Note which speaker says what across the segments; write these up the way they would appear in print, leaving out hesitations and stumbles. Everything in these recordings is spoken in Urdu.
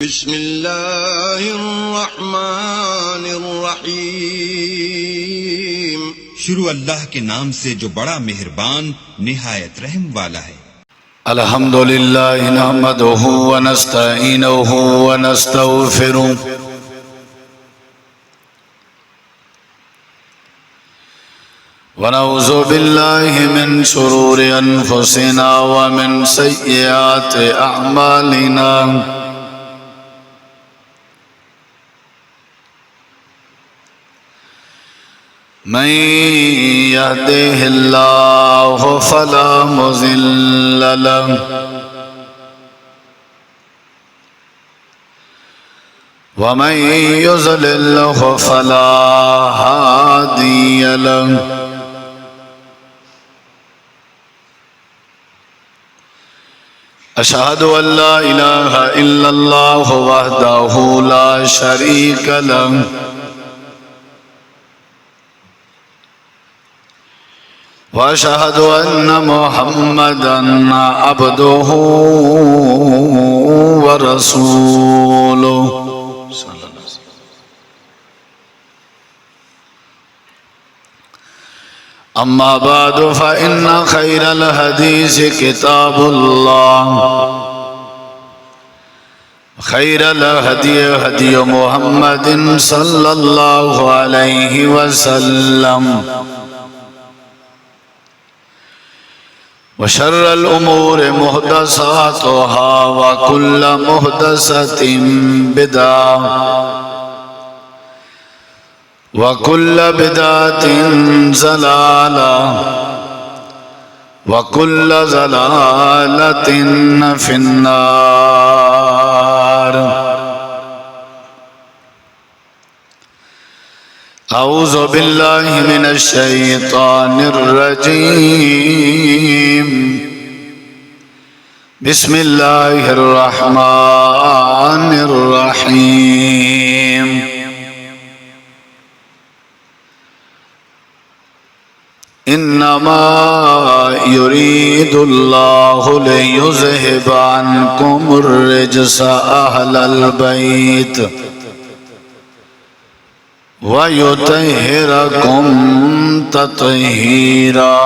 Speaker 1: بسم اللہ الرحمن الرحیم۔
Speaker 2: شروع اللہ کے نام سے جو بڑا مہربان نہایت رحم والا ہے۔
Speaker 3: الحمدللہ نحمدہ ونستعینہ ونستغفرہ ونعوذ باللہ من شرور انفسنا ومن سیئات اعمالنا من يهده الله فلا مضل له ومن يضلل فلا هادي له أشهد أن لا إله إلا الله وحده لا شريك له وأشهد أن محمدًا عبده ورسوله أما بعد فإن خير الحديث كتاب الله خير الهدي هدي محمد صلى الله عليه وسلم وشر الأمور محدثاتها وكل محدثة بدعة وكل بدعة ضلالة وكل ضلالة في النار أعوذ بالله من الشيطان الرجيم بسم الله الرحمن الرحيم إنما يريد الله ليذهب عنكم الرجس أهل البيت وَيُطَهِّرَكُمْ تَطْهِيرًا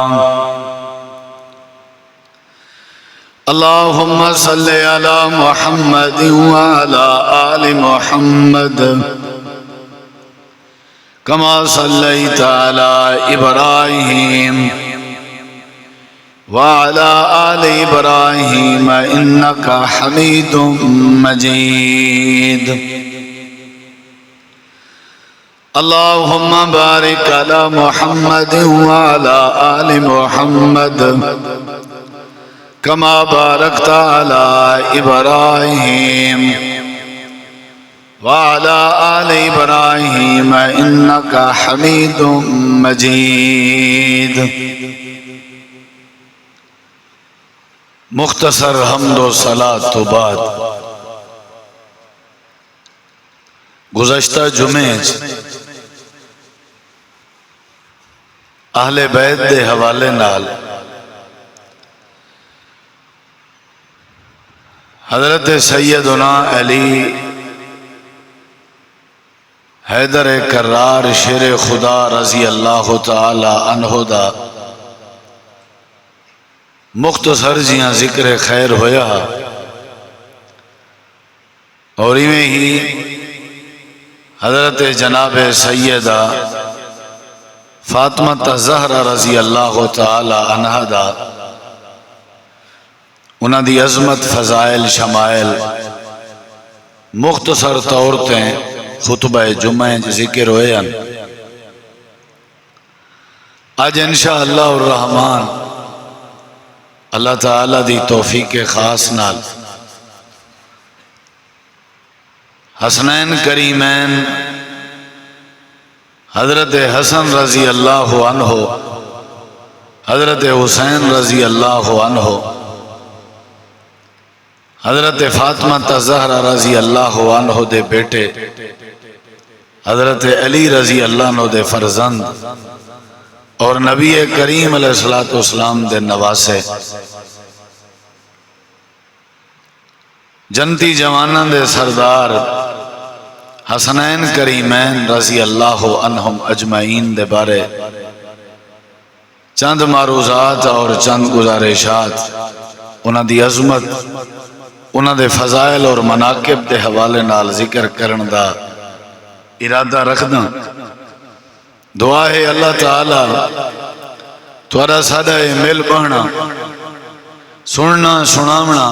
Speaker 3: اللهم صل على محمد وعلى آل محمد كما صليت على إبراهيم وعلى آل إبراهيم إنك حميد مجيد اللهم بارك على محمد وعلى آل محمد كما باركت على إبراهيم وعلى آل إبراهيم إنك حميد مجيد مختصر حمد و صلاة تو بعد گزشتہ جمعے اہل بیت دے حوالے نال حضرت سیدنا علی حیدر کرار شیر خدا رضی اللہ تعالی عنہ دا مختصر جیاں ذکر خیر ہویا اور میں ہی حضرت جناب سیدہ فاطمہ زہرہ رضی اللہ تعالی عنہ دا انہاں دی عظمت فضائل شمائل مختصر طورتیں خطبہ جمعہ ذکر ہوئے ہیں آج انشاءاللہ الرحمن اللہ تعالی دی توفیق خاص نال حسنین کریمین حضرت حسن رضی اللہ عنہ حضرت حسین رضی اللہ عنہ حضرت فاطمہ زہرہ رضی اللہ عنہ دے بیٹے حضرت علی رضی اللہ عنہ دے فرزند اور نبی کریم علیہ السلام دے نواسے جنتی جواناں دے سردار حسنین کریمین رضی اللہ عنہم اجمعین دے بارے چند معروضات اور چند گزارشات انہاں دی عظمت انہاں دے فضائل اور مناقب دے حوالے نال ذکر کرن دا ارادہ رکھنا۔ دعا ہے اللہ تعالی تھوڑا سادہ مل بہنا سننا سناونا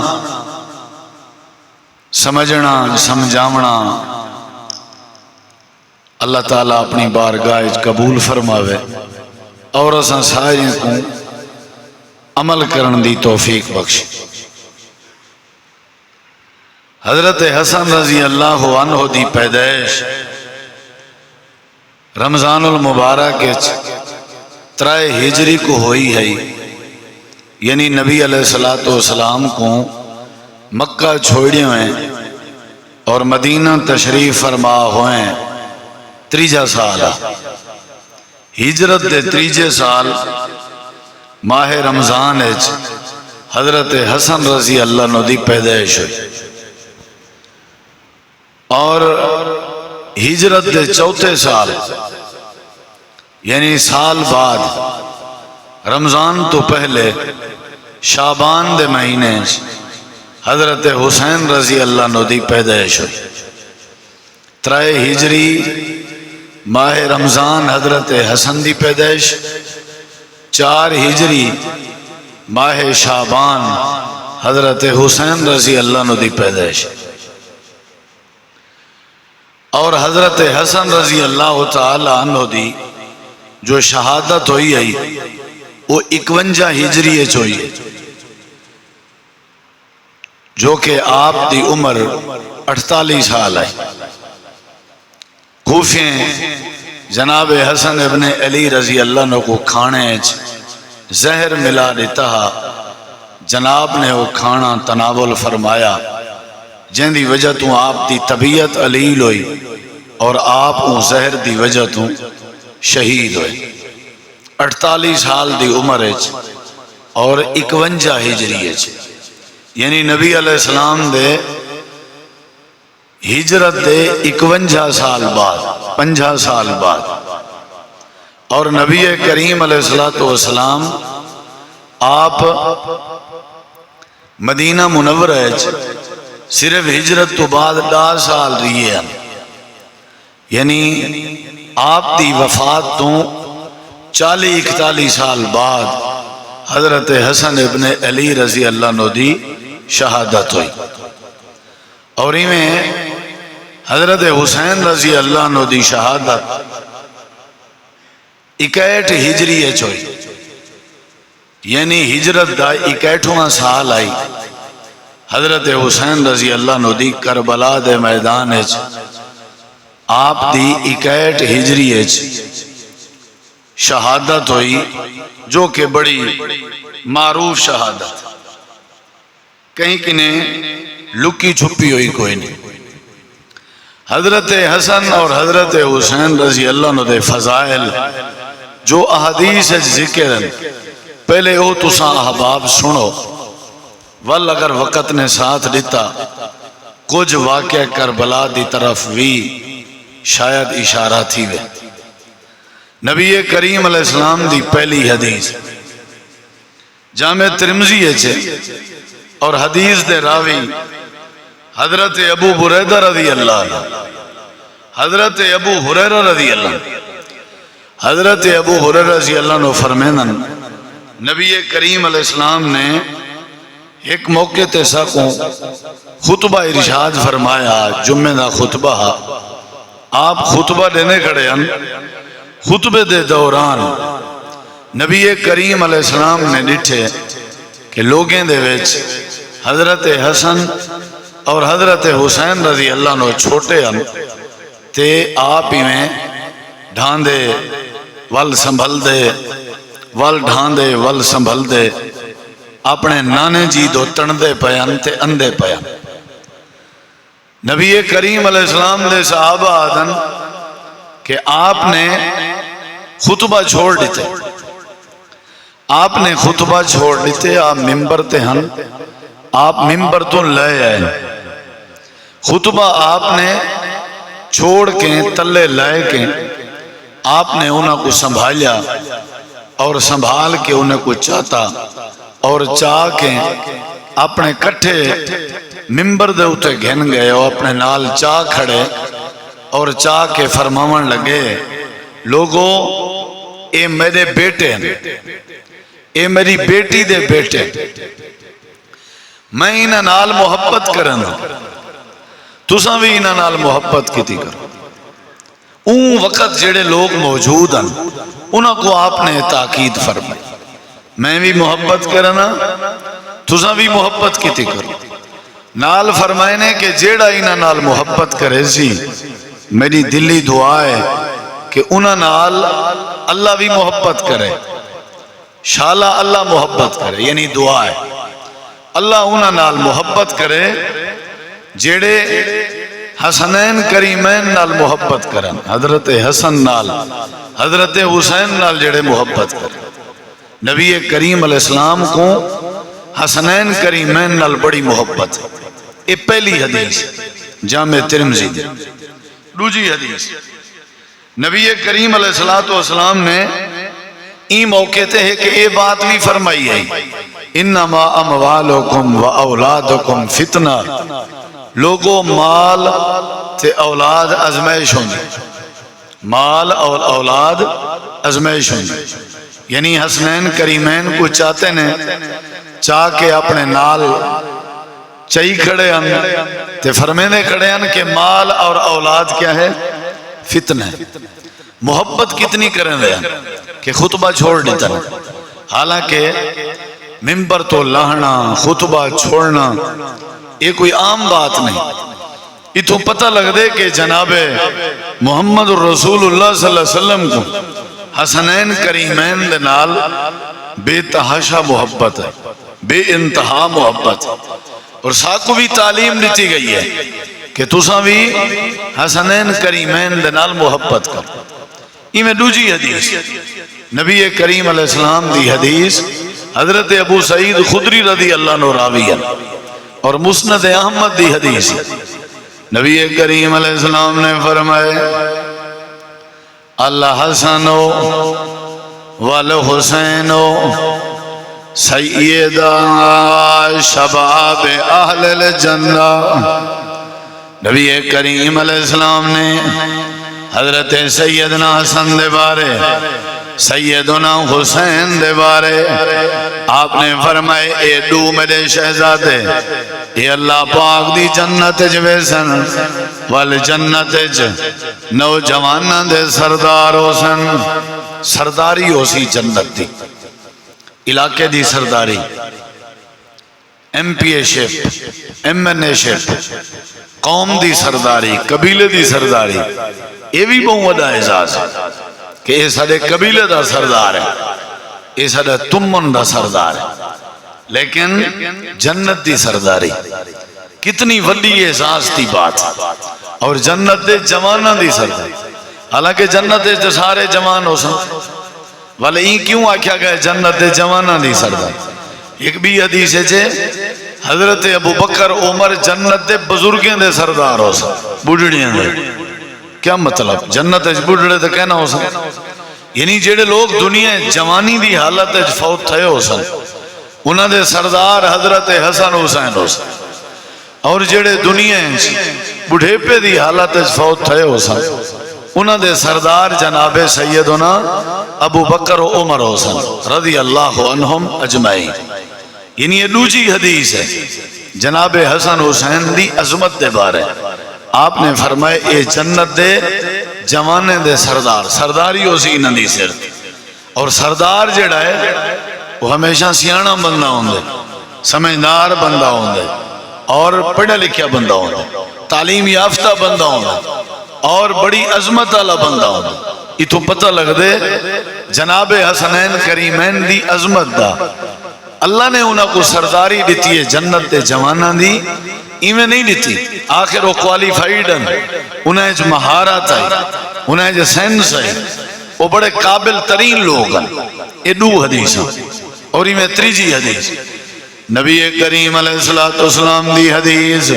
Speaker 3: سمجھنا سمجھاونا اللہ تعالیٰ اپنی بارگاہ قبول فرماوے اور اساں سارے کو عمل کرن دی توفیق بخش۔ حضرت حسن رضی اللہ عنہ دی پیدائش رمضان المبارک 3 ہجری کو ہوئی ہے، یعنی نبی علیہ السلام کو مکہ چھوڑے ہوئے اور مدینہ تشریف فرما ہوئے 3 سال ہجرت دے 3 سال ماہ رمضان حضرت حسن رضی اللہ عنہ دی پیدائش ہوئی، اور ہجرت دے 4 سال یعنی سال بعد رمضان تو پہلے شعبان دے مہینے حضرت حسین رضی اللہ عنہ دی پیدائش ہوئی۔ 3 ہجری ماہ رمضان حضرت حسن دی پیدائش، 4 ہجری ماہ شعبان حضرت حسین رضی اللہ عنہ دی پیدائش، اور حضرت حسن رضی اللہ تعالی عنہ دی جو شہادت ہوئی ہے وہ 51 ہجری ہوئی ہے، جو کہ آپ دی عمر 48 سال ہے۔ کوفے جناب حسن ابن علی رضی اللہ عنہ کو کھانے زہر ملا دیتا، جناب نے وہ کھانا تناول فرمایا، جن دی وجہ تو آپ دی طبیعت علیل ہوئی اور آپ وہ زہر دی وجہ تو شہید ہوئے۔ 48 سال دی عمر اور 51 ہجری یعنی نبی علیہ السلام دے ہجرت دے 51 سال بعد 50 سال بعد، اور نبی کریم علیہ السلام آپ مدینہ منورہ صرف ہجرت تو بعد 10 سال رہی ہیں، یعنی آپ دی وفات تو 40-41 سال بعد حضرت حسن ابن علی رضی اللہ عنہ دی شہادت ہوئی، اور میں حضرت حسین رضی اللہ عنہ دی شہادت 61 ہجری ہوئی، یعنی ہجرت دا 61واں سال آئی۔ حضرت حسین رضی اللہ عنہ دی کربلا دے میدان آپ دی 61 ہجری شہادت ہوئی، جو کہ بڑی معروف شہادت، کہیں کنہیں لکی چھپی ہوئی کوئی نہیں۔ حضرت حسن اور حضرت حسین رضی اللہ عنہ دے فضائل جو احادیث ذکر پہلے وہ تساں احباب سنو، ول اگر وقت نے ساتھ دیتا کچھ واقع کربلا دی طرف بھی شاید اشارہ تھی وے۔ نبی کریم علیہ السلام دی پہلی حدیث جامع ترمذی اور حدیث دے راوی حضرت ابو ہریرہ رضی اللہ عنہ، حضرت ابو ہریرہ رضی اللہ عنہ، حضرت ابو ہریرہ رضی اللہ عنہ فرمینن نبی کریم علیہ السلام نے ایک موقع تے ساکوں خطبہ ارشاد فرمایا، جمعہ دا خطبہ، آپ خطبہ دینے کھڑے ہیں، خطبے دے دوران نبی کریم علیہ السلام نے ڈٹھے کہ لوگیں دے ویچ حضرت حسن اور حضرت حسین رضی اللہ عنہ چھوٹے ہیں تے آپ ہی میں ڈھاندے ول سنبھل دے ول ڈھاندے ول سنبھل دے اپنے نانے جی دو تندے پیان تے اندے پیان۔ نبی کریم علیہ السلام دے صحابہ آدن کہ آپ نے خطبہ چھوڑ دیتے، آپ نے خطبہ چھوڑ دیتے، آپ ممبر تے ہن، آپ ممبر تو لے آئے خطبہ آپ نے چھوڑ کے تلے لائے کے آپ نے انہوں کو سنبھالیا اور سنبھال کے انہیں کو چاہتا اور چاہ کے اپنے کٹھے ممبر دے اتے گھن گئے اور اپنے نال چاہ کھڑے اور چاہ کے فرماون لگے لوگوں اے میرے بیٹے ہیں، اے میری بیٹی دے بیٹے، میں انہاں نال محبت کرنا، تساں بھی انہاں نال محبت کیتی کرو۔ اون وقت جڑے لوگ موجود ہیں انہاں کو آپ نے تاکید فرمائی، میں بھی محبت کرنا، تساں بھی محبت کیتی کرو۔ نال فرمائے نے کہ جیڑا انہاں نال محبت کرے سی، میری دلی دعا ہے کہ انہاں نال اللہ بھی محبت کرے، شالا اللہ محبت کرے، یعنی دعا ہے اللہ انہاں نال محبت کرے جیڑے حسنین کریمین نال محبت کرن، حضرت حسن نال حضرت حسین نال جڑے محبت کرے۔ نبی کریم علیہ السلام کو حسنین کریمین نال بڑی محبت ہے۔ یہ پہلی حدیث جامع ترمذی دی۔ دوسری حدیث نبی کریم علیہ السلام نے این موقع تے ہے کہ یہ بات بھی فرمائی ہے، انما اموالکم و اولادکم فتنہ، لوگوں مال تے اولاد ازمائش ہوندی، مال اور اولاد ازمائش ہوندی، یعنی حسنین کریمین کو چاہتے ہیں، چاہ کے اپنے نال چاہی کھڑے ہیں تے فرمینے کھڑے ہیں کہ مال اور اولاد کیا ہے؟ فتنہ ہے۔ محبت کتنی کریں رہے ہیں کہ خطبہ چھوڑ دیتا ہے، حالانکہ ممبر تو لاہنا خطبہ چھوڑنا یہ کوئی عام بات نہیں۔ یہ تو پتہ لگ دے کہ جناب محمد رسول اللہ صلی اللہ علیہ وسلم کو حسنین کریمین دے نال بے تحاشا محبت ہے، بے انتہا محبت ہے، اور ساتھ کو بھی تعلیم دیتی گئی ہے کہ تساں بھی حسنین کریمین دے نال محبت کر۔ یہ میں دوسری حدیث نبی کریم علیہ السلام دی حدیث حضرت ابو سعید خدری رضی اللہ عنہ راوی ہے اور مسند احمد دی حدیث نبی کریم علیہ السلام نے فرمائے الحسن والحسین سیدہ شباب اہل الجنہ۔ نبی کریم علیہ السلام نے حضرت سیدنا حسن دے بارے سیدنا حسین دے بارے آپ نے فرمائے اے دو میرے شہزادے اے اللہ پاک دی جنت جویسن والجنت نوجوانہ دے سردار حسن، سرداری ہو سی جنت دی، علاقے دی سرداری، ایم پی اے شپ، ایم این اے شپ، قوم دی سرداری، قبیلے دی سرداری، یہ بھی بہت بڑا اعزاز ہے کہ یہ سارے قبیلے دا سردار ہے، یہ سارے تمن دا سردار ہے، لیکن جنت دی سرداری کتنی وڈی اعزاز دی بات اور جنت دے جوانہ دی سرداری۔ حالانکہ جنت دے سارے جوان ہو سن، والے این کیوں آکھیا گئے جنت دے جوانہ دی سرداری؟ ایک بھی حدیث ہے حضرت ابو بکر عمر جنت دے بزرگیں دے سردار ہو سن، بڑھڑیاں دے۔ کیا مطلب؟ جنت بڑھڑے تو کہنا ہو سن، یعنی جڑے لوگ دنیا جوانی دی حالت فوت تھے ہو سن انہاں دے سردار حضرت حسن حسین ہو سن، اور جڑے دنیا بڑھیپے دی حالت فوت تھے ہو سن انہاں دے سردار جناب سیدنا ابو بکر و عمر ہو سن رضی اللہ عنہم اجمعین۔ یعنی یہ دوسری حدیث ہے جناب حسن حسین دی عظمت دے بارے، آپ نے فرمائے اے جنت دے جوانے دے سردار، سرداری ہو سی انہاں دی سر، اور سردار جڑا ہے وہ ہمیشہ سیاںا بندہ ہوندے، سمجھدار بندہ ہوندے، اور پڑھا لکھیا بندہ ہوندے، تعلیم یافتہ بندہ ہوندے، اور بڑی عظمت والا بندہ ہوندے۔ یہ تو پتہ لگ دے جناب حسنین کریمین دی عظمت دا۔ اللہ نے انہاں کو سرداری دیتی ہے جنت دے جوانہ دی، ایویں نہیں دیتی، آخر وہ کوالیفائیڈ ہیں، انہیں جو مہارت ہے، انہیں جو سینس ہے، وہ بڑے قابل ترین لوگ ہیں۔ یہ دو حدیث ہیں، اور یہ میں تیسری حدیث نبی کریم علیہ السلام دی حدیث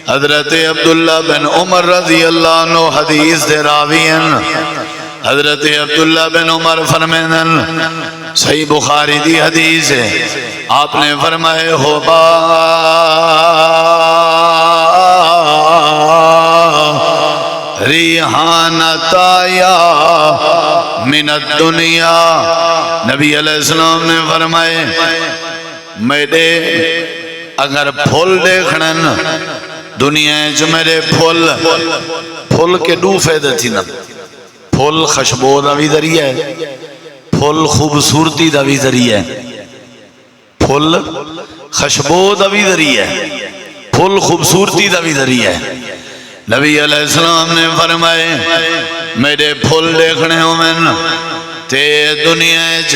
Speaker 3: حضرت عبداللہ بن عمر رضی اللہ عنہ حدیث دے راوی ہیں. حضرت عبداللہ بن عمر فرمائیں صحیح بخاری دی حدیث ہے. آپ نے فرمائے ہوبا ریحانتا یا من الدنیا. نبی علیہ السلام نے فرمائے میرے اگر پھول دیکھنن دنیا جو میرے پھول کے دو فائدہ تھی نا. پھول خوشبو دا بھی ذریعہ ہے, پھول خوبصورتی دا بھی ذریعہ ہے, پھول خوشبو دا بھی ذریعہ ہے, پھول خوبصورتی دا بھی ذریعہ ہے. نبی علیہ السلام نے فرمائے میرے پھول دیکھنے ہوں میں تے دنیا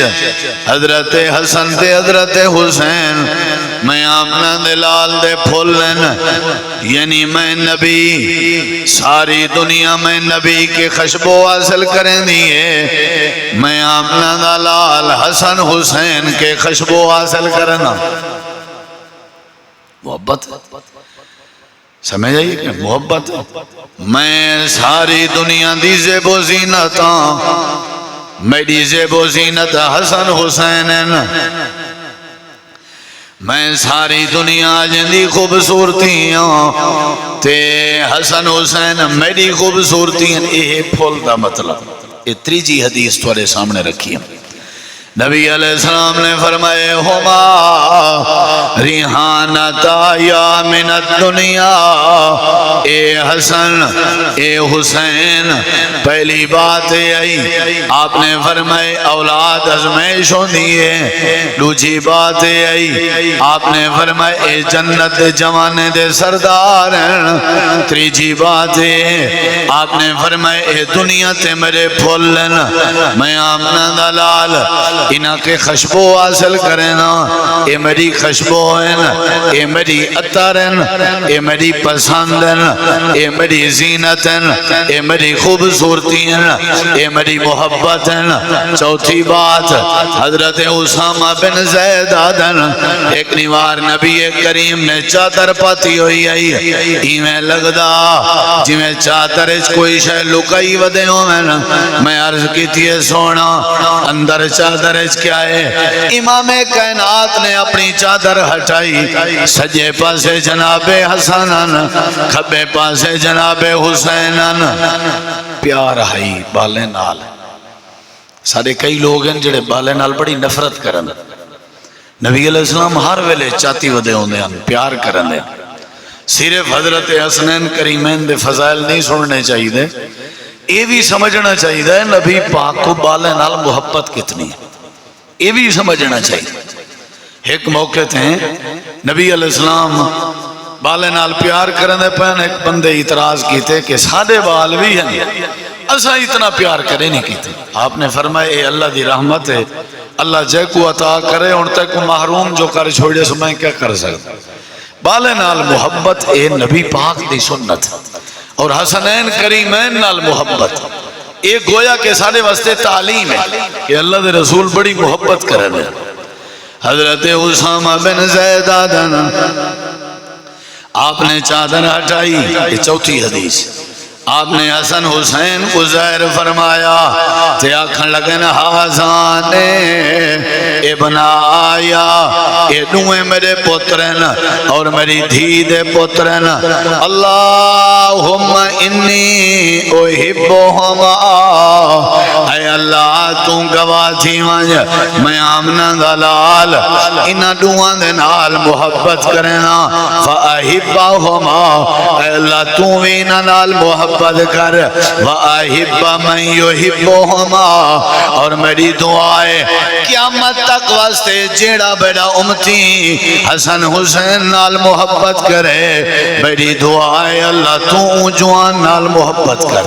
Speaker 3: حضرت حسن تے حضرت حسین میں آمنہ دلال دے پھول لینا. یعنی میں نبی ساری دنیا میں نبی کے خوشبو حاصل کریں دیئے, میں آمنہ دلال حسن حسین کے خوشبو حاصل کرنا. محبت سمجھ آئیے کہ محبت. میں ساری دنیا دی زیب و زینتاں, میری زیب و زینت حسن حسین ہے. میں ساری دنیا جندی خوبصورتیاں تے حسن حسین میری خوبصورتیاں. یہ پھول دا مطلب یہ تیجی حدیث تھوڑے سامنے رکھی ہے. نبی علیہ السلام نے فرمائے ہما ریحانتا یا من الدنیا. اے حسن اے حسین پہلی بات آئی آپ نے فرمائے اولاد ازمائش ہوندی ہے. دوسری بات آئی آپ نے فرمائے اے جنت جوانے دے سردار ہیں. تیسری بات ہے آپ نے فرمائے اے دنیا تے میرے پھول لینا, میں آمنہ دلال انہاں کے خوشبو حاصل کرنا. اے میری خوشبو ہیں, اے میری عطر ہیں, اے میری پسند ہیں, اے میری زینت ہیں, اے میری خوبصورتی ہیں, اے میری محبت ہیں. چوتھی بات حضرت اسامہ بن زید آدن ایک نیوار نبی کریم نے چادر پاتی ہوئی آئی. ایمیں لگدا جی میں چادر کوئی شے لکائی ودے ہوں میں عرض کی تھی سونا اندر چادر کیا ہے. امام کائنات نے اپنی چادر ہٹائی, سجے پاسے جناب حسن کھبے پاسے جناب حسین. پیار آئی بالے نال. سارے کئی لوگ ہیں جڑے بالے نال بڑی نفرت کرن. نبی علیہ السلام ہر ویلے چاتی ودے ہوندے ہیں پیار کرن دے. صرف حضرت حسنین کریمین دے فضائل نہیں سننے چاہیے, یہ بھی سمجھنا چاہیے نبی پاک کو بالے نال محبت کتنی ہے, یہ بھی سمجھنا چاہیے. ایک موقع تھے نبی علیہ السلام بالے نال پیار کرنے پہن ایک بندے اعتراض کیتے کہ سادے بال بھی ہیں اسا اتنا پیار کرے نہیں کیتے. آپ نے فرمایا اے اللہ دی رحمت ہے, اللہ جے کو عطا کرے ان تک محروم جو کر چھوڑے سو میں کیا کر سکتا. بالے نال محبت اے نبی پاک دی سنت اور حسنین کریمین نال محبت ایک گویا کہ سارے واسطے تعلیم ہے کہ اللہ دے رسول بڑی محبت کرنے. حضرت اسامہ بن زید آدن آپ نے چادر ہٹائی. یہ چوتھی حدیث. آپ نے حسن حسین کو ظاہر فرمایا تے آکھن لگن حسن ابن آیا, اے دوئے میرے پترن اور میری دھی دے پترن. اللہم انی احبہما, اے اللہ تو گواہ تھی وانج میں آمنہ دلال انہ دوان دے نال محبت کرنا. فاحبہما, اے اللہ تو وینہ نال محبت کر. وَأَحِبَّ مَنْ يُحِبُّهُمَا, اور میری دعائے قیامت تک واسطے جیڑا بیڑا امتی حسن حسین نال محبت کرے, میری دعائے اللہ تو جوان نال محبت کر.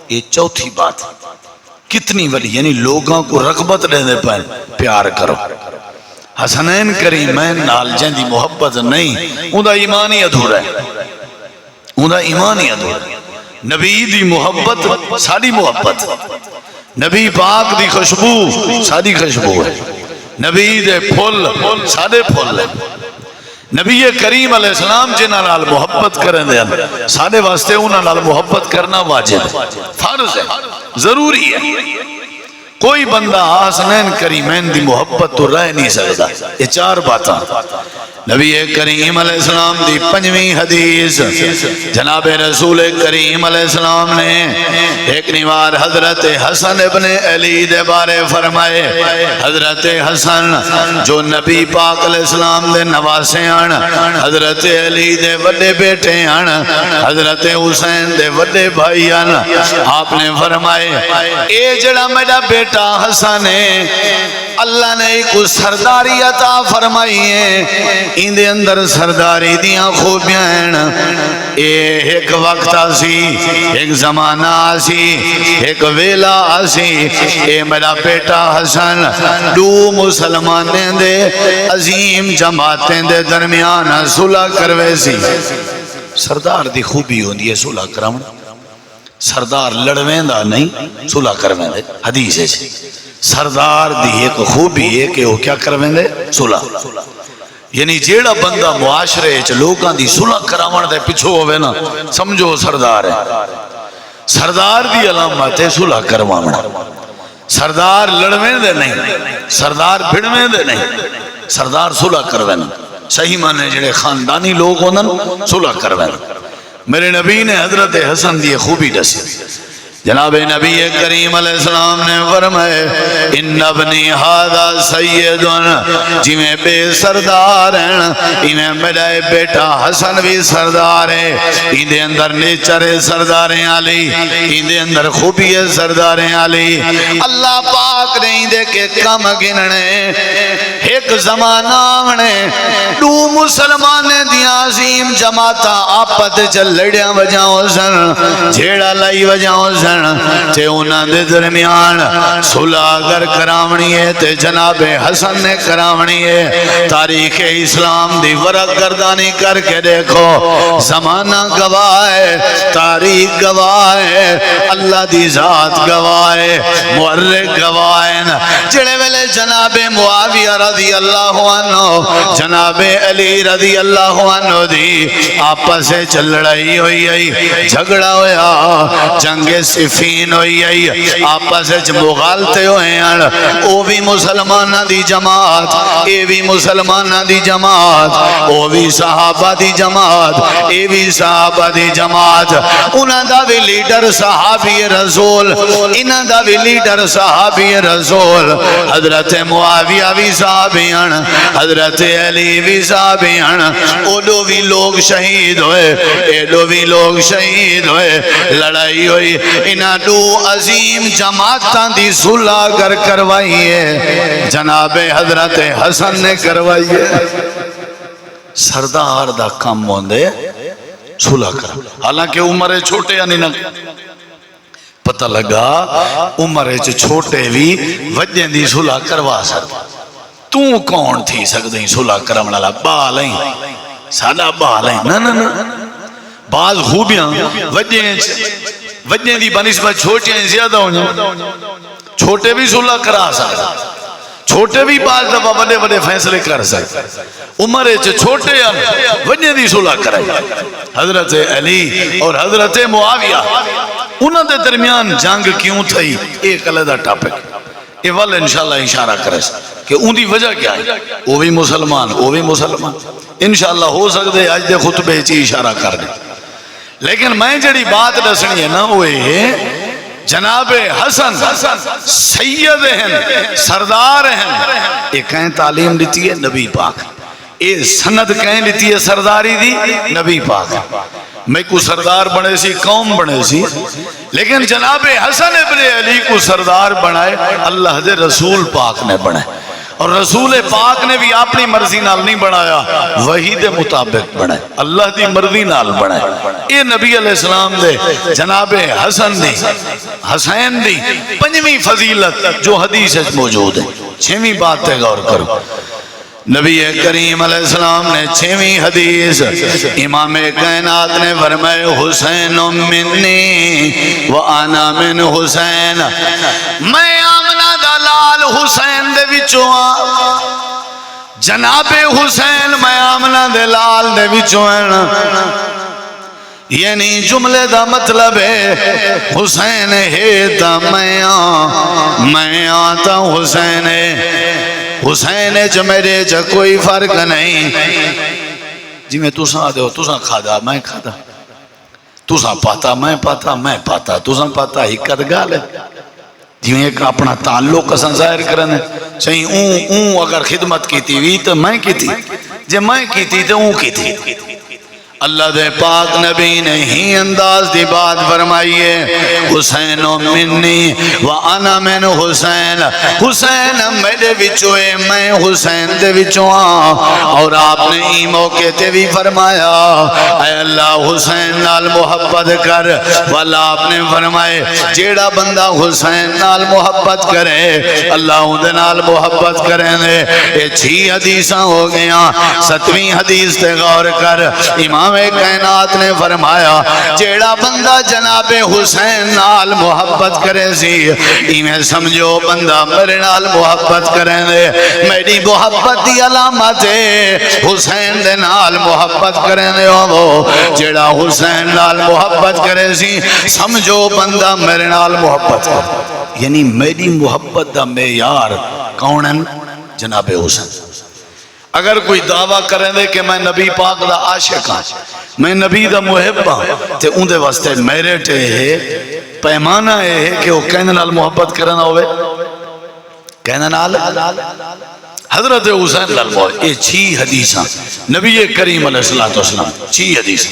Speaker 3: یہ چوتھی بات کتنی ولی, یعنی لوگوں کو رغبت دینے پر پیار کرو. حسنین کریمین نال جن دی محبت نہیں اندھا ایمان ہی ادھورا ہے, اندھا ایمان ہی ادھورا ہے. نبی دی محبت ساری محبت, نبی پاک دی خوشبو ساری خوشبو ہے, نبی دے پھول سارے پھول ہے, نبی کریم علیہ السلام جنہاں نال محبت کرن دے ساڈے واسطے انہاں نال محبت کرنا واجب ہے، فرض ہے، ضروری ہے۔ کوئی بندہ حسنین کریمین دی محبت تو رہ نہیں سکتا۔ یہ چار باتاں نبی کریم علیہ السلام دی پنجویں حدیث، جناب رسول کریم علیہ السلام نے ایک نوار حضرت حسن ابن علی دے بارے فرمائے۔ حضرت حسن جو نبی پاک علیہ السلام دے نواسے آن، حضرت علی دے وڈے بیٹے آن، حضرت حسین دے وڈے بھائی آن، آپ نے فرمائے اے جڑا میرا بیٹا حسن ہے، اللہ نے ایک سرداری عطا فرمائی ہے، ان دے اندر سرداری دیاں خوبیاں ہیں۔ ایک وقت آسی، ایک زمانہ آسی، ایک ویلا آسی، اے میرا بیٹا حسن دو مسلمانیں دے عظیم جماعتیں دے درمیان صلح کروے سی۔ سردار دی خوبی ہوندی ہے صلح کراونا، سردار لڑویں دا نہیں صلح کرویں دے، حدیث ہے سردار دی ایک خوبی ہے کہ وہ کیا کرویں دے، صلح۔ یعنی جیڑا بندہ معاشرے چ لوگاں دی صلح کراون دے پیچھے ہوے نا، سمجھو سردار ہے۔ سردار دی علامت ہے صلح کرواونا۔ سردار لڑویں دے نہیں، سردار بھڑویں دے نہیں، سردار صلح کرویں۔ صحیح معنی جڑے خاندانی لوگ ہونن صلح کرویں۔ میرے نبی نے حضرت حسن دی خوبی دسی۔ جناب نبی کریم علیہ السلام نے فرمائے ان ابنی ھذا سید، جی میں بے سردار ہیں، انہیں میرا بیٹا حسن بھی سردار ہے، ان دے اندر نیچر سرداریں علی، ان دے اندر خوبی سرداریں علی۔ اللہ پاک نے ان دے کے کم گننے، ایک زمانہ آنے دو مسلمانے دیا عظیم جماعتہ آپت چل لڑیاں وجاؤں سن، جھیڑا لائی وجاؤں سن، تے انہاں دے درمیان صلح اگر کراونی ہے تے جناب حسن نے کراونی ہے۔ تاریخ اسلام دی ورق گردانی کر کے دیکھو، زمانہ گواہ ہے، تاریخ گواہ ہے، اللہ دی ذات گواہ ہے، مورخ گواہ ہے۔ جڑے ویلے جناب معاویہ رضی اللہ عنہ، جناب علی رضی اللہ عنہ دی آپس سے لڑائی ہوئی ہے، جھگڑا ہویا، جنگ صفین ہوئی ہے، آپس سے مغالطے ہوئے ہیں، او بھی مسلمانہ دی جماعت، اے بھی مسلمانہ دی جماعت، او بھی صحابہ دی جماعت، اے بھی صحابہ دی جماعت۔ انہاں دا بھی لیڈر صحابی رسول، انہاں دا بھی لیڈر صحابی رسول، حضرت معاویہ بھی صحابیان، حضرت علی بھی صحابیان، او دو بھی لوگ شہید ہوئے، اے دو بھی لوگ شہید ہوئے، لڑائی ہوئی، انہاں دو عظیم جماعتاں دی صلح کر کروائی ہے، جناب حضرت حسن نے کروائی ہے۔ سردار دا کام ہوندے صلح کر، حالانکہ عمر چھوٹے یعنی نہ پتہ لگا عمر چھوٹے بھی وجہ دی صلح کروا سکتا۔ تو کون تھی سکتے ہیں صلح کرنے والا؟ بال ہیں سادہ بال ہیں، نہ نہ نہ، بعض خوبیاں وجہ دی بنسبت چھوٹیاں زیادہ ہو جائیں، چھوٹے بھی صلح کرا سکتے، چھوٹے بھی بعض دفعہ بڑے بڑے فیصلے کر سکتے۔ عمر چھوٹے وجہ دی صلح کریں۔ حضرت علی اور حضرت معاویہ انہوں دے درمیان جنگ کیوں تھی، ایک علیحدہ ٹاپک یہ وال انشاءاللہ اشارہ کرے کہ ان دی وجہ کیا ہے، وہ بھی مسلمان، وہ بھی مسلمان، انشاءاللہ ہو سکتے آج دے خطبے چی اشارہ کر دیں۔ لیکن میں جڑی بات دسنی ہے نا وہ ہے جناب حسن سید ہیں، سردار ہیں، یہ کہیں تعلیم دیتی ہے نبی پاک، یہ سند کہیں دیتی ہے سرداری دی نبی پاک۔ میں کو سردار بنے سی، قوم بنے سی، لیکن جناب حسن ابن علی کو سردار بنائے اللہ دے رسول پاک نے بنائے، اور رسول پاک نے بھی اپنی مرضی نال نہیں بنایا، وحی دے مطابق بنائے، اللہ دی مرضی نال بنائے۔ یہ نبی علیہ السلام دے جناب حسن دی حسین دی پنجویں فضیلت جو حدیث موجود ہے۔ چھویں بات تے غور کرو، نبی کریم علیہ السلام نے چھویں حدیث امام کائنات نے فرمائے حسین منی وانا من حسین، میں آمنہ دا لال حسین دے وچوں جناب حسین میں آمنہ دے لال دے وچوں ہیں، یعنی جملے دا مطلب ہے حسین ہے تا میں آتا حسین ہے، حسین ہے جو میرے جو کوئی فرق نہیں، جی میں تُساں دے ہو تُساں کھادا میں کھادا، تُساں پاتا میں پاتا، میں پاتا تُساں پاتا، حقیقت گال ہے جی میں ایک اپنا تعلق اساں ظاہر کرنے چاہیے اون اگر خدمت کی تھی وی تو میں کی تھی، جے میں کی تھی تو اون کی تھی۔ اللہ دے پاک نبی نے ہی انداز دی بات فرمائیے، حسین منی وانا من حسین، حسین میرے وچوئے میں حسین دے وچوں آں، اور آپ نے ای موقع تے بھی فرمایا اے اللہ حسین نال محبت کر، والا آپ نے فرمائے جیڑا بندہ حسین نال محبت کرے اللہ ان دے نال محبت کریں دے۔ یہ 6 حدیثاں ہو گیا، 7ویں حدیث تے غور کر، امام کائنات نے فرمایا جیڑا بندہ جناب حسین نال محبت کرے سی، ایمیں سمجھو بندہ میرے نال محبت کریں دے، میری محبت دی علامت ہے حسین دے نال محبت کریں دے ہو، جیڑا حسین نال محبت کرے سی سمجھو بندہ میرے نال محبت کرے، یعنی میری محبت دا معیار کون ہے؟ جناب حسین۔ اگر کوئی دعویٰ کریں دے کہ میں نبی پاک دا عاشق ہاں، میں نبی دا محب ہاں، تے ان دے واسطے میرے ٹے ہے پیمانہ ہے کہ وہ کہنے نال محبت کرنا ہوئے، کہنے نال حضرت حسین لال محبت۔ یہ 6 حدیثاں نبی کریم علیہ السلام 6 حدیث،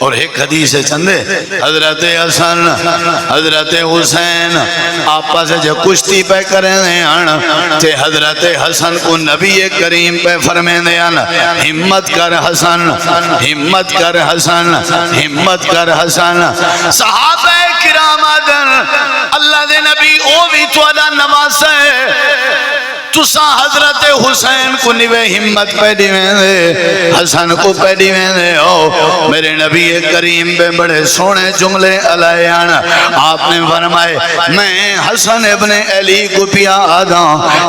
Speaker 3: اور ایک حدیث ہے چندے حضرت حسن حضرت حسین آپا سے جو کشتی پہ کریں دے تے حضرت حسن کو نبی کریم پہ فرمیں دے ہمت کر حسن، ہمت کر حسن، ہمت کر حسن۔ صحابہ کرام آدن اللہ دے نبی او بھی توڑا نواسے، تُساں حضرت حسین کو نوے ہمت پیڑی میں دے، حسن کو پیڑی میں دے ہو، میرے نبی کریم پہ بڑے سونے جملے علیان آپ نے فرمائے میں حسن ابن علی کو پیا آدھا،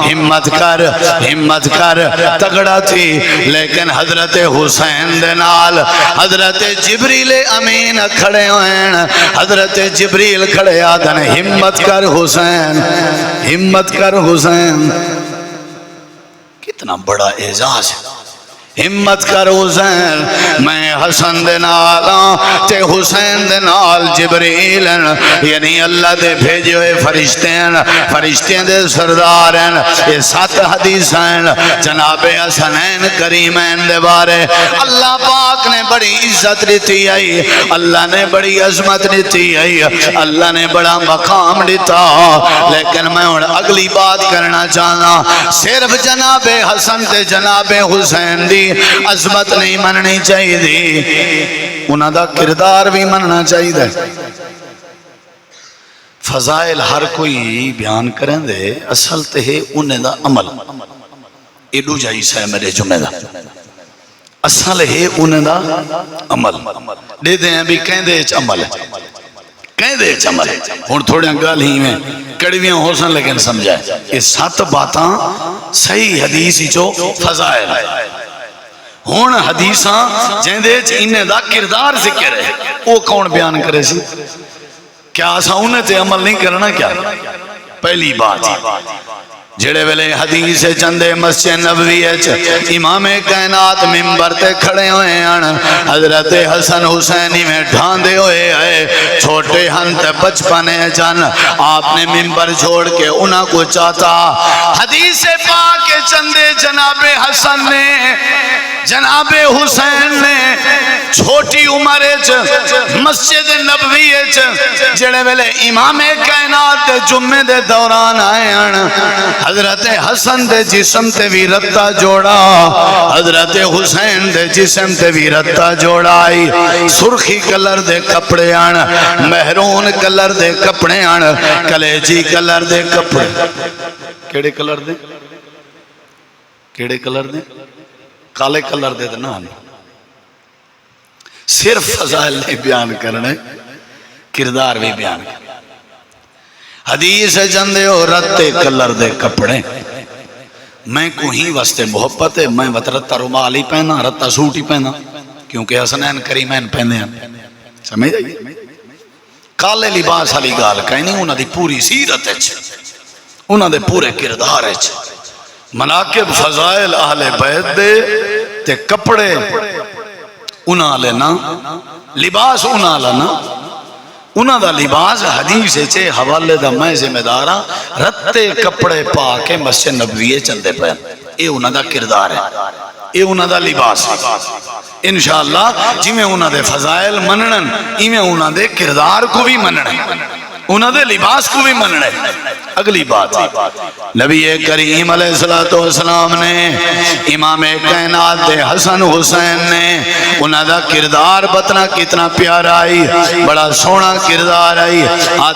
Speaker 3: ہمت کر تگڑا تھی، لیکن حضرت حسین دے نال حضرت جبریل امین کھڑے ہوئے، حضرت جبریل کھڑے آدھن ہمت کر حسین، ہمت کر حسین۔ کتنا بڑا اعزاز ہے، ہمت کر حسین، میں حسن دے نال تے حسین دے نال جبریل یعنی اللہ دے بھیجے ہوئے فرشتے دے سردار ہیں۔ یہ 7 حدیث ہیں جناب حسنین کریمین دے بارے، اللہ پاک نے بڑی عزت دیتی آئی، اللہ نے بڑی عظمت دیتی آئی، اللہ نے بڑا مقام دیتا، لیکن میں اگلی بات کرنا چاہنا، صرف جناب حسن تے جناب حسین دی عظمت نہیں مننی چاہیے دی، انہاں دا کردار بھی مننا چاہیے۔ فضائل ہر کوئی بیان کریں دے، اصل تے ہے انہیں دا عمل، ایڈو جائیس ہے میرے جمعہ دا، اصل ہے انہیں دا عمل، دے دیں ابھی کہیں دے اچھ عمل ہے، کہیں دے اچھ عمل ہے، اور تھوڑے انگال ہی میں کڑویاں ہو سن لیکن سمجھائے یہ 7 باتاں صحیح حدیثی جو فضائل ہے، ہون حدیثاں جہندے انہیں دا کردار ذکر ہے، وہ کون بیان کرے سی؟ کیا آسا انہیں تے عمل نہیں کرنا کیا؟ پہلی بات جڑے ویلے حدیث چندے مسجد نبوی امام کائنات ممبر تے کھڑے ہوئے ہیں، حضرت حسن حسینی میں ڈھاندے ہوئے ہیں، چھوٹے ہن تے بچپنے جن آپ نے ممبر چھوڑ کے انہاں کو چاہتا، حدیث پاک چندے جناب حسن نے جناب حسین نے چھوٹی عمر مسجد نبوی جڑے ویلے امام کائنات دے جمعے دے دوران آئے ہیں، حضرت حسن دے جسم تے بھی رتہ جوڑا، حضرت حسین دے جسم تے بھی رتہ جوڑا آئی، سرخی کلر دے کپڑے آن، مہرون کلر دے کپڑے آن، کلیجی کلر دے کپڑے، کیڑے کلر دے؟ کیڑے کلر دے؟ کالے کلر دے دینا صرف فضائل نہیں بیان کرنے، کردار بھی بیان کرنے۔ حدیث جندے ہو رتے کلر دے کپڑے، میں کو ہی واسطے محبت ہے، میں رتا رومال ہی پہنا، رتا سوٹ ہی پہنا، کیونکہ حسنین کریمین پہنے ہیں، سمجھ آئیے؟ کالے لباس والی گال کہیں نہیں، انہاں دی پوری سیرت ہے، انہاں دے پورے کردار ہے، مناقب فضائل اہل بیت دے تے کپڑے انہاں لے نا، لباس انہاں لے نا، انہاں دا لباس حدیث ہے حوالے دا میں ذمہ داراں رتے کپڑے پا کے مسجد نبوی چلدے پے، اے انہاں دا کردار ہے، اے انہاں دا لباس ہے۔ انشاءاللہ جی میں انہاں دے فضائل مننن ایویں انہاں دے کردار کو بھی مننے، انہاں دے لباس کو بھی مننے۔ اگلی بات نبی کریم علیہ السلام نے امام کائنات دے حسن حسین نے انہاں دا کردار بتنا کتنا پیارا آئی، بڑا سونا کردار آئی۔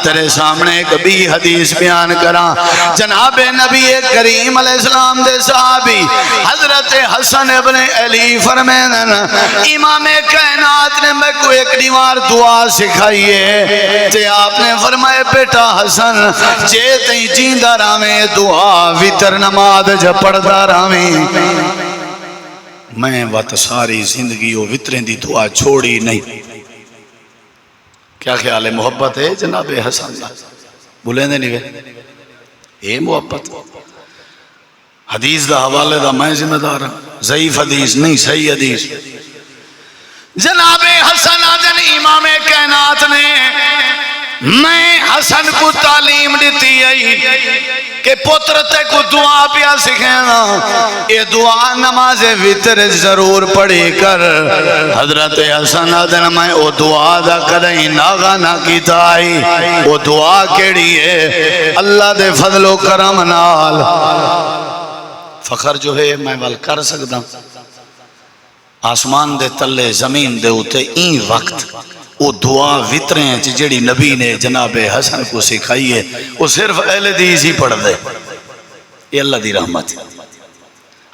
Speaker 3: تیرے سامنے ایک بھی حدیث بیان کراں، جناب نبی کریم علیہ السلام دے صحابی حضرت حسن ابن علی فرمائن امام کائنات نے میں کو ایک دیوار دعا سکھائی ہے، تے آپ نے فرمائے بیٹا حسن جے تیں جیندہ راویں دعا وتر نماز جا پڑھدا راویں، میں وقت ساری زندگی وہ وتریں دی دعا چھوڑی نہیں۔ کیا خیال ہے؟ محبت ہے جناب حسن، بولیں دے نہیں وے اے محبت۔ حدیث دا حوالے دا میں ذمہ دار ہوں، ضعیف حدیث نہیں صحیح حدیث۔ جناب حسن آدن امام کائنات نے میں حسن کو تعلیم دیتی ہے کہ پترتے کو دعا پیا سکھینا، یہ دعا نماز وتر ضرور پڑھی کر۔ حضرت حسن آدن میں وہ دعا دا کدیں ناغا نہ کیتا آئی، وہ دعا کیڑی ہے اللہ دے فضل و کرم نال فخر جو ہے میں وال کر سکتا، آسمان دے تلے زمین دے اتے این وقت وہ دعا وطریں جڑی نبی نے جناب حسن کو سکھائی ہے وہ صرف اہل حدیث ہی پڑھ دے، یہ اللہ دی رحمت ہے۔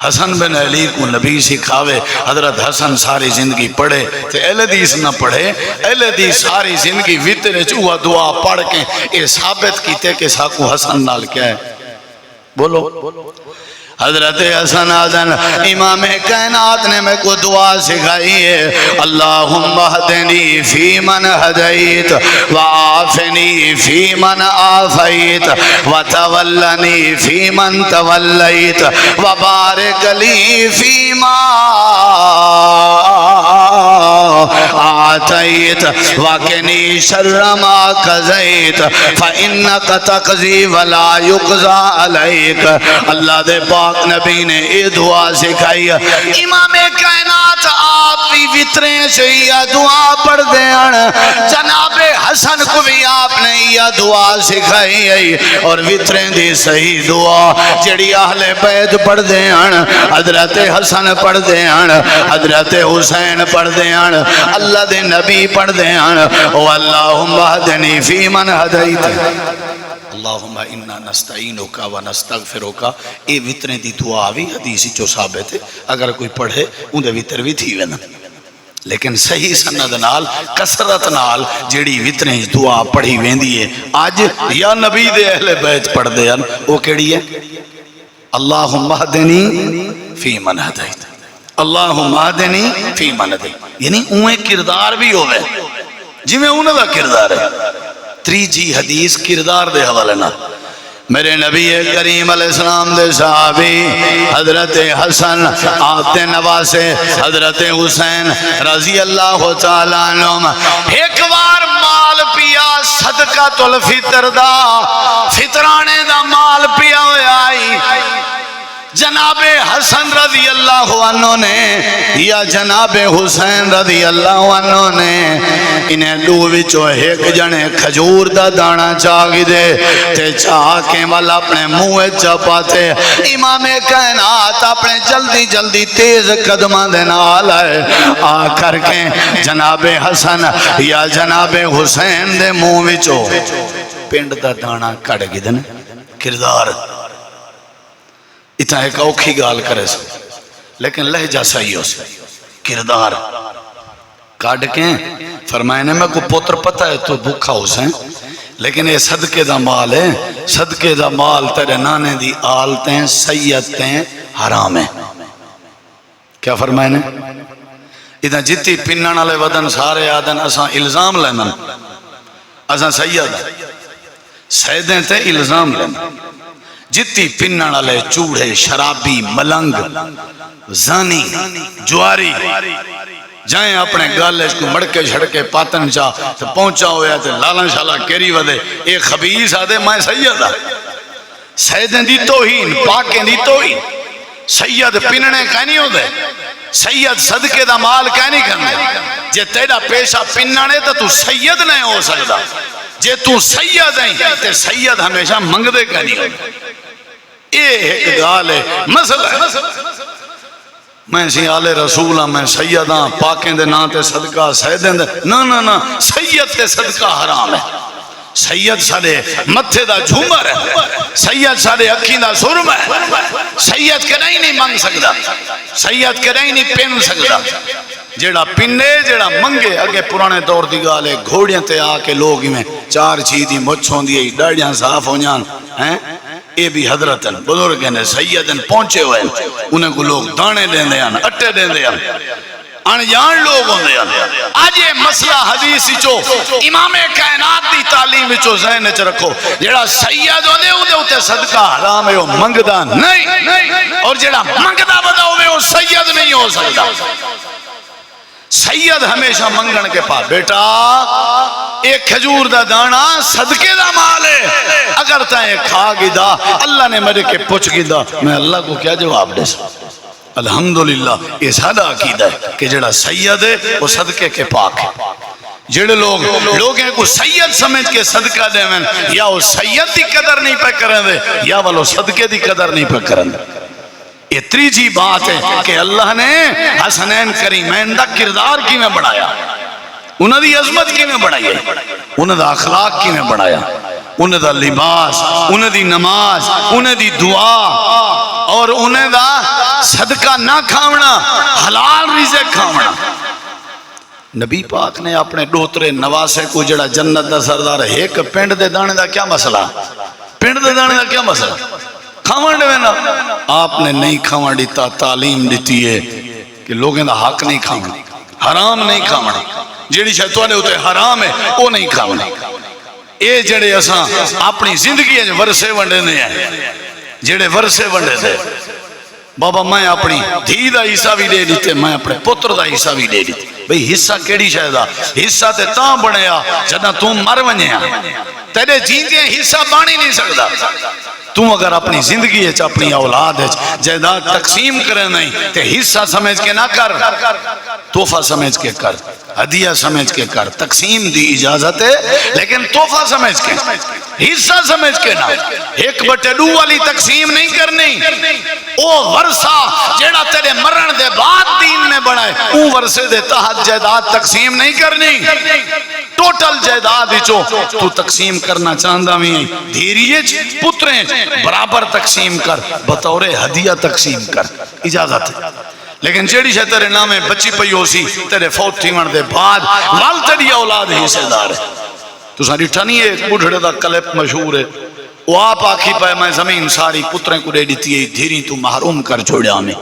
Speaker 3: حسن بن علی کو نبی سکھاوے، حضرت حسن ساری زندگی پڑھے تے اہل حدیث نہ پڑھے، اہل حدیث ساری زندگی وطریں چوہا دعا پڑھ کے یہ ثابت کیتے کہ ساکو حسن نال کیا ہے، بولو۔ حضرت حسن آدن امام کائنات نے میں کو دعا سکھائی ہے، اللہم اہدنی فی من ہدیت وعافنی فی من آفیت وتولنی فی من تولیت وبارک لی فی ما آتیت وقنی شر ما قضیت فإنک تقضی ولا یقضى علیک۔ اللہ دے پاک نبی نے یہ دعا سکھائی، امام کائنات آپ بھی وطریں سے یہ دعا پڑھ دیں، جناب حسن کو بھی آپ نے یہ دعا سکھائی، اور وطریں دی صحیح دعا جڑی اہل بیت پڑھ دیں، حضرت حسن پڑھ دیں، حضرت حسین پڑھ دیں، اللہ دے نبی پڑھ دیں، اللہم اہدنی فی من ہدیت اللہم انا نستعینک و نستغفرک۔ اے وطریں دی دعا بھی حدیثی جو ثابت ہے، اگر کوئی پڑھے اندے وطر بھی تھی وینا، لیکن صحیح سند نال کثرت نال جیڑی وطریں دعا پڑھی ویندی ہے آج یا نبی دے اہل بیت پڑھ دے ہیں، وہ کیڑی ہے؟ اللہم اہدنی فی من ہدیت، اللہم اہدنی فی من ہدیت، یعنی اوہیں کردار بھی ہوئے جی میں انہوں دا کردار ہے۔ تریجی حدیث کردار دے حوالے نہ، میرے نبی کریم علیہ السلام دے صحابی حضرت حسن آتے نواسے حضرت حسین رضی اللہ تعالیٰ عنہ ایک بار مال پیا صدقہ الفطر دا، فطرانے دا مال پیا ہوئے آئی، جناب حسن رضی اللہ عنہ نے یا جناب حسین رضی اللہ عنہ نے انہیں دو وچوں ایک جنے کھجور دا دانا چاگی دے تے چاہ کے والا اپنے منہ چپاتے، امام کائنات اپنے جلدی جلدی تیز قدمہ دینا آلائے آ کر کے جناب حسن یا جناب حسین دے منہ وچوں پینڈ دا دانا کڑ گی دن کردار اتنا ایک اوکھی گال کرے سے لیکن لہجہ صحیح ہو سے کردار کاٹ کے فرمائنے میں کو پتر پتا ہے تو بھوکھا ہو سے لیکن یہ صدقے دا مال ہے، صدقے دا مال تیرے نانے دی آلتیں سیدتیں حرام ہیں. کیا فرمائے نے؟ ادھا جتی پنن والے ودن سارے آدن اساں الزام لینا، اساں سید سیدیں تے الزام لینا. جتی پنن والے چوڑے شرابی ملنگ زانی جواری جائیں اپنے گالے کو مڑکے چھڑکے پاتن چاہ تو پہنچا ہویا تو لالا شالا کیری ودے ایک خبیث آدھے میں سید ہاں. سیدیں دی توہین پاکیں دی توہین. سید پننے کہیں نہیں ہوتے، سید صدقے دا مال کہیں نہیں کرنے. جے تیرا پیشہ پننے تو سید نہیں ہو سکتا. جے تو سید ہیں تے سید ہمیشہ منگ دے کہیں نہیں ہوتے. یہ ایک گال ہے مسئلہ ہے. میں سی آل رسول ہاں، میں سید ہاں، پاکیں دے نا تے صدقہ سیدیں دے نا سید تے صدقہ حرام ہے. سید سارے متھے دا جھومر ہے، سید سارے اکھیں دا سرم ہے. سید کدیں نہیں منگ سکتا، سید کدیں نہیں پن سکتا. جیڑا پنے جیڑا منگے. اگے پرانے دور دی گال ہے گھوڑیاں تے آ کے لوگ میں چار چیزیں مچھوں دی ڈاڑیاں صاف ہو جان ہیں. یہ بھی حضرت بزرگ ہیں سیدن پہنچے ہوئے انہیں کو لوگ دانے دیں دے ہیں اٹے دیں دے ہیں انجان لوگ ہوں دے ہیں. آج یہ مسئلہ حدیث چو امام کائنات دی تعلیم چو ذہن چ رکھو. جیڑا سید ہوں دے ہوتے صدقہ حرام ہے وہ منگدہ نہیں، اور جیڑا منگدہ بدا ہوئے وہ سید نہیں ہو سکتا. سید ہمیشہ منگن کے پاس بیٹا ایک کھجور دا دانا صدقے دا مال ہے. اگر تائیں کھا گدا اللہ نے میرے کے پوچھ گدا میں اللہ کو کیا جواب دے سکتا. الحمدللہ یہ سادہ عقیدہ ہے کہ جڑا سید ہے وہ صدقے کے پاک ہے. جڑے لوگیں کو سید سمجھ کے صدقہ دے میں یا وہ سید دی قدر نہیں پہ کریں دے یا وہ صدقے دی قدر نہیں پہ کریں دے. یہ تیجی بات ہے کہ اللہ نے حسنین کریمین دا کردار کی میں بڑھایا، انہوں دی عظمت کی میں بڑھائی ہے، انہوں دا اخلاق کی میں بڑھایا، انہوں دا لباس، انہوں دی نماز، انہوں دی دعا اور انہوں دا صدقہ نہ کھاونا حلال رزق کھاونا. نبی پاک نے اپنے ڈوترے نواسے کو جڑا جنت دا سردار ہے ایک پنڈ دے دانے دا کیا مسئلہ، پنڈ دے دانے دا کیا مسئلہ کھاون دے نا. آپ نے نہیں کھاون دیتا، تعلیم دیتی ہے کہ لوگوں دا حق نہیں کھاون، حرام نہیں کھاون. جیڑی شاید تواڈے اوتے حرام ہے وہ نہیں کھاون. اے جڑے اساں اپنی زندگی وچ ورثے ونڈے ہیں، جڑے ورثے ونڈے دے بابا میں اپنی دھی دا حصہ بھی دے دیتے، میں اپنے پتر دا حصہ بھی دے دیتے. بھئی حصہ کیڑی شاید حصہ تے تاں بنیا جداں تم مر ونجیا، تیرے جیندے حصہ بانی نہیں سکتا. تم اگر اپنی زندگی ہے اپنی اولاد ہے جائیداد تقسیم کرے نہیں تے حصہ سمجھ کے نہ کر، تحفہ سمجھ کے کر، ہدیہ سمجھ کے کر. تقسیم دی اجازت ہے لیکن تحفہ سمجھ کے، حصہ سمجھ کے نہ. 1/2 والی تقسیم نہیں کرنی. او ورثہ جیڑا تیرے مرن دے بعد دین میں بڑھائے او ورثے دے تحت جائیداد تقسیم نہیں کرنی. ٹوٹل جائیداد چو تو تقسیم کرنا چاہندا بھی دھیریے پتریں برابر تقسیم کر، بطور ہدیہ تقسیم کر، اجازت ہے. لیکن جیڑی شاید تیرے نامے بچی پئی ہو سی تیرے فوت تھیون دے بعد وال تیری اولاد حصے دار ہے. تو ساری ٹھانی ہے ایک بڑھڑے دا کلپ مشہور ہے، وہ آپ آکھی پائے میں زمین ساری پتریں کو دے دیتی ہے، دھیری تو محروم کر چھوڑیا میں،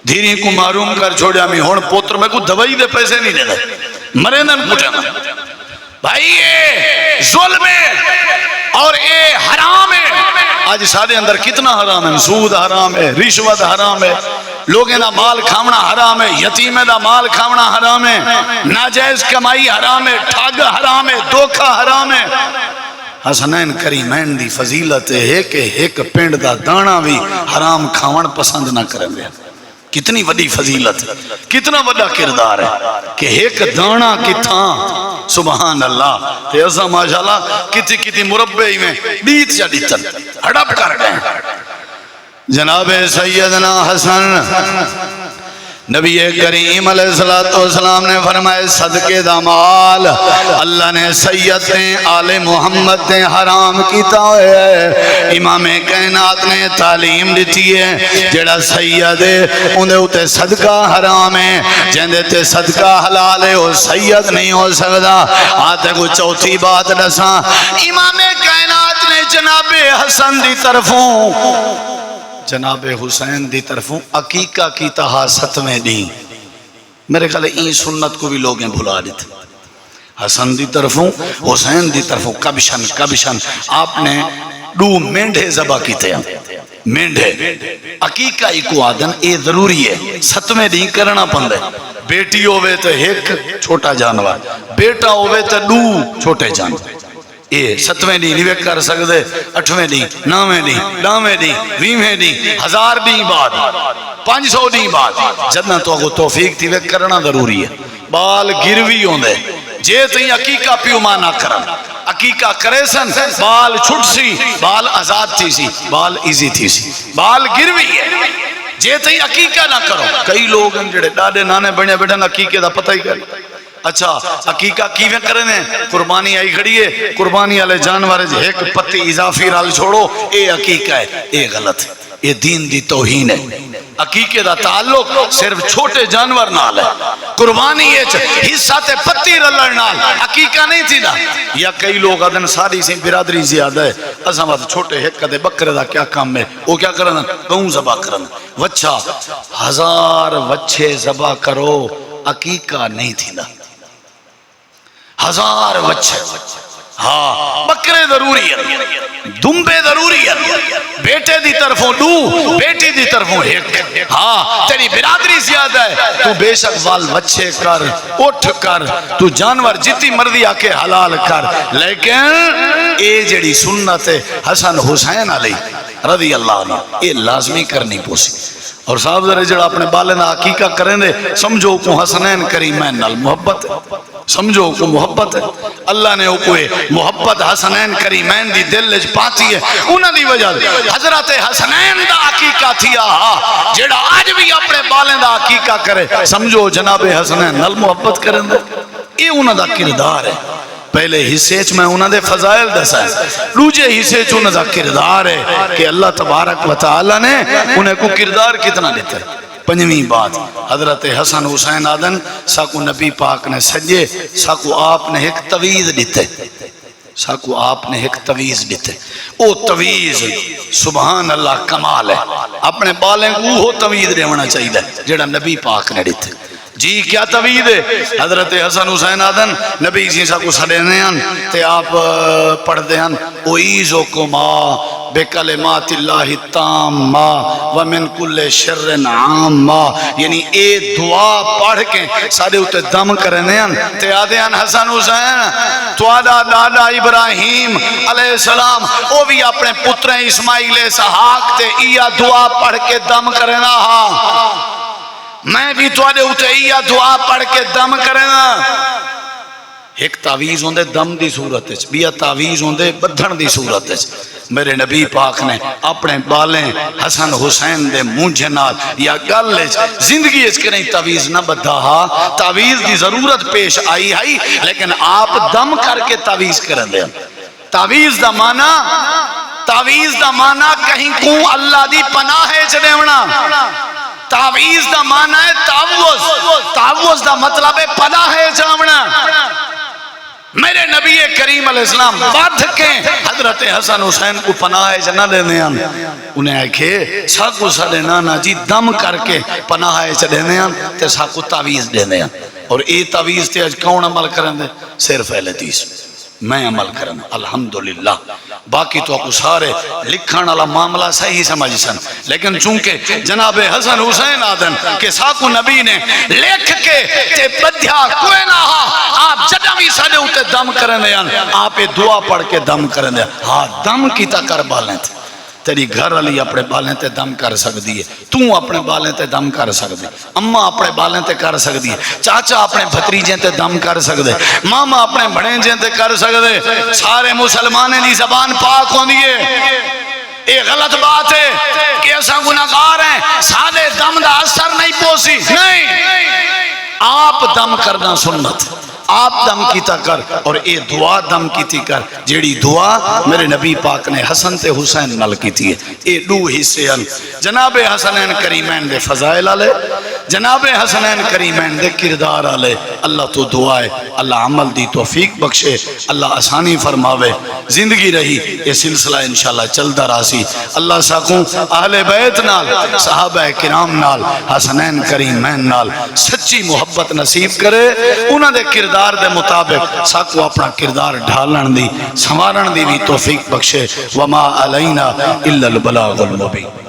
Speaker 3: دھیری کو محروم کر چھوڑیا میں. ہون پتر میں کو دوائی دے پیسے نہیں دے دے مرے نہ پوچھا نا. بھائی یہ ظلم ہے اور یہ حرام ہے. آج سارے اندر کتنا حرام ہے، سود حرام ہے، رشوت حرام ہے، لوگوں دا مال کھاونا حرام ہے، یتیمے دا مال کھاونا حرام ہے، ناجائز کمائی حرام ہے، ٹھگ حرام ہے، دھوکہ حرام ہے. حسنین کریمین دی فضیلت ہے کہ ایک پنڈ دا دانا بھی حرام کھاون پسند نہ کریں دے. کتنی وڈی فضیلت ہے، کتنا وڈا کردار ہے کہ ایک دانا کتھاں سبحان اللہ. تے ایسا ماشاءاللہ کتی مربعی میں بیت جا دیتن ہڑپ کر گئے. جناب سیدنا حسن نبی کریم علیہ السلام نے فرمایا صدقے دا مال اللہ نے سید نے آل محمد نے حرام کیتا ہے. امام کائنات نے تعلیم دیتی ہے جڑا سید ہے اندے اتے صدقہ حرام ہے، جندے تے صدقہ حلال ہے وہ سید نہیں ہو سکتا. آتے کو چوتھی بات دساں، امام کائنات نے جناب حسن دی طرفوں جناب حسین دی طرفوں عقیقہ کی تہا 7ویں دن. میرے خیال این سنت کو بھی لوگیں بھلا دیتے. حسن دی طرفوں حسین دی طرفوں کبشن آپ نے 2 مینڈے ذبح کیتے ہیں. مینڈے عقیقہ کو آدن اے ضروری ہے 7ویں دن کرنا پندے. بیٹی ہوئے تو 1 چھوٹا جانور، بیٹا ہوئے تو 2 چھوٹے جانور. یہ 7ویں دن نہیں کر سکتے، 8ویں دن، 9ویں دن، 10ویں دن، 20ویں دن، 1000 دن بعد، 500 دن بعد جدنا تو اگو توفیق تھی وہ کرنا ضروری ہے. بال گروی ہوندے جے تھی عقیقہ پیو ماں نہ کرن، عقیقہ کرے سن بال چھٹ سی، بال آزاد تھی سی، بال ایزی تھی سی، بال گروی ہے جے تھی عقیقہ نہ کرو. کئی لوگ ہیں جڑے ڈاڈے نانے بڑھنے بیٹھن عقیقے دا پتہ ہی کر. اچھا عقیقہ کیویں کرنے؟ قربانی آئی کھڑی ہے، قربانی والے جانور 1 پتی اضافی رال چھوڑو، اے عقیقہ ہے. اے غلط ہے، یہ دین دی توہین ہے. عقیقے دا تعلق صرف چھوٹے جانور نال ہے. قربانی حصہ تے پتی رلن نال عقیقہ نہیں تھی دا. یا کئی لوگ آدن ساری سی برادری زیادہ ہے، اساں واسطے چھوٹے 1 کدے بکرے دا کیا کام ہے؟ وہ کیا کرن؟ گوں ذبح کرن. وچھا 1000 وچھے ذبح کرو، عقیقہ نہیں تھی دا. 1000 وچھے، ہاں بکرے ضروری ہے، دمبے ضروری ہے. بیٹے دی طرفوں 2، بیٹی دی طرفوں 1. ہاں تیری برادری زیادہ ہے تو بے شک وال وچھے کر، اٹھ کر، تو جانور جتنی مرضی آ کے حلال کر. لیکن اے جڑی سنت ہے حسن حسین علیہ رضی اللہ عنہ اے لازمی کرنی پوسی. اور صاحب ذرا جڑا اپنے بالے نہ عقیقہ کریں دے سمجھو کو حسنین کریمین نال محبت ہے، سمجھو کو محبت ہے. اللہ نے کوئی محبت حسنین کریمین دی دل وچ پاتی ہے. انہاں دی وجہ حضرت حسنین دا عقیقہ تھیا جڑا اج بھی اپنے بالے دا عقیقہ کرے سمجھو جناب حسنین نال محبت کریں دے. اے انہاں دا کردار ہے. پہلے حصے میں انہوں نے فضائل دسا ہے، دوجے حصے انہوں نے کردار ہے کہ اللہ تبارک و تعالی نے انہیں کو کردار کتنا دیتا ہے. 5ویں بات حضرت حسن حسین آدن ساکو نبی پاک نے سجے، ساکو آپ نے ایک تویز دیتے، ساکو آپ نے ایک تویز دیتے. او تویز سبحان اللہ کمال ہے. اپنے بالیں کو وہ تویز دیونا چاہیے جڑا نبی پاک نے دیتے. جی کیا توید ہے؟ حضرت حسن حسین آدن نبی جی سا کو سڑینے ہیں تے آپ پڑھ دے ہیں اُعِیذُکُمَا بِکَلِمَاتِ اللَّهِ التَّامَّةِ وَمِن كُلِّ شَرٍّ عَامَّةِ. یعنی اے دعا پڑھ کے سارے اتے دم کرنے ہیں تے آدھے ہیں حسن حسین توادہ دادا ابراہیم علیہ السلام وہ بھی اپنے پتر اسماعیل اسحاق تے ایا دعا پڑھ کے دم کرنا. ہاں میں بھی توڑے اٹھے یا دعا پڑھ کے دم کرنا. ایک تعویز ہوندے دم دی صورت ہے، بیا تعویز ہوندے بدھن دی صورت ہے. میرے نبی پاک نے اپنے بالیں حسن حسین دے مونجھے نال یا گل زندگی اس کے نہیں تعویز نہ بدھا. تعویز دی ضرورت پیش آئی ہے لیکن آپ دم کر کے تعویز کرن دے. تعویز دا معنی کہیں کو اللہ دی پناہ چڑے ہونا. تعویز دا معنی ہے تعوض، تعوض دا مطلب ہے پناہ جاونا. میرے نبی کریم علیہ السلام بدھ کے حضرت حسن حسین کو پناہ جنہ دینے ہیں. انہیں آئے ساکو سارے نانا جی دم کر کے پناہ چڑھنے ہیں تے ساکو تعویز دینے ہیں. اور اے تعویز تے آج کون عمل کرن دے؟ صرف اہل حدیث میں عمل کرنا الحمدللہ. باقی تو آپ سارے لکھن والا معاملہ صحیح سمجھ سن، لیکن چونکہ جناب حسن حسین آدن کہ ساکو نبی نے لکھ کے تے بدھیا کوئی نہ آپ جدہ بھی سارے اتے دم کرنے ہیں آپ دعا پڑھ کے دم کرنے ہیں. ہاں دم کی تا کر بالیں تھے. تیری گھر علی اپنے بالیں تے دم کر سکتی ہے، تو اپنے بالیں تے دم کر سکتی، اماں اپنے بالیں تے کر سکتی ہے، چاچا اپنے بھتریجیں تے دم کر سکتے، ماما اپنے بھڑینجیں تے کر سکتے. سارے مسلمانیں دی زبان پاک ہوں دیئے یہ غلط بات ہے کہ ایسا گناہگار ہیں سادے دم دا اثر نہیں پوسی، نہیں، آپ دم کرنا سنت، آپ دم کیتا کر، اور اے دعا دم کیتی کر، جیڑی دعا میرے نبی پاک نے حسن تے حسین نال کیتی ہے۔ اے دو حصے ہیں، جناب حسنین کریمین دے فضائل آلے، جناب حسنین کریمین دے کردار آلے۔ اللہ تو دعا ہے اللہ عمل دی توفیق بخشے، اللہ آسانی فرماوے، زندگی رہی یہ سلسلہ انشاءاللہ چلتا راسی۔ اللہ ساکوں اہل بیت نال، صحابہ کرام نال، حسنین کریمین نال سچی محبت نصیب کرے، انہاں دے کردار دے مطابق ساکو اپنا کردار ڈھالن دی، سنوارن دی بھی توفیق بخشے۔ وما علینا الا البلاغ المبین۔